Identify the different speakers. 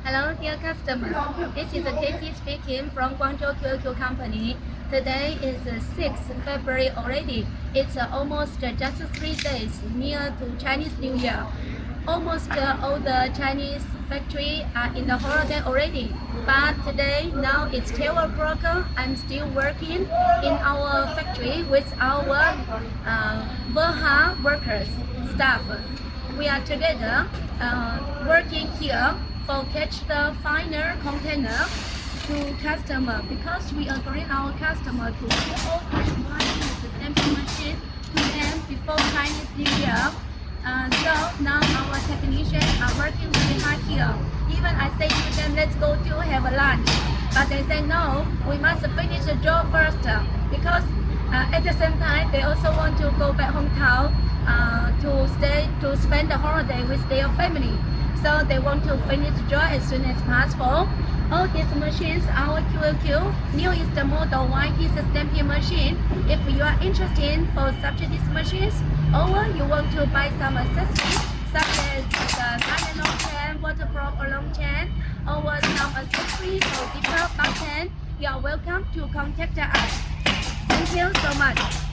Speaker 1: Hello, dear customers. This is Casey speaking from Guangzhou QQ Company. Today is 6th February already. It's almost just 3 days near to Chinese New Year. Almost all the Chinese factory are in the holiday already. But today, now it's 12 o'clock. I'm still working in our factory with our Verha workers, staff. We are together working here for catch the final container to customer because we agree our customer to put all the stamping machine to them before Chinese New Year. So now our technicians are working really hard here. Even I say to them, let's go to have a lunch. But they say no, we must finish the job first because at the same time they also want to go back hometown to spend the holiday with their family. So they want to finish the job as soon as possible. All these machines are QQ. New is the model YT stamping machine. If you are interested for such these machines, or you want to buy some accessories such as the iron long chain, waterproof long chain, or some accessories or zipper button, you are welcome to contact us. Thank you so much.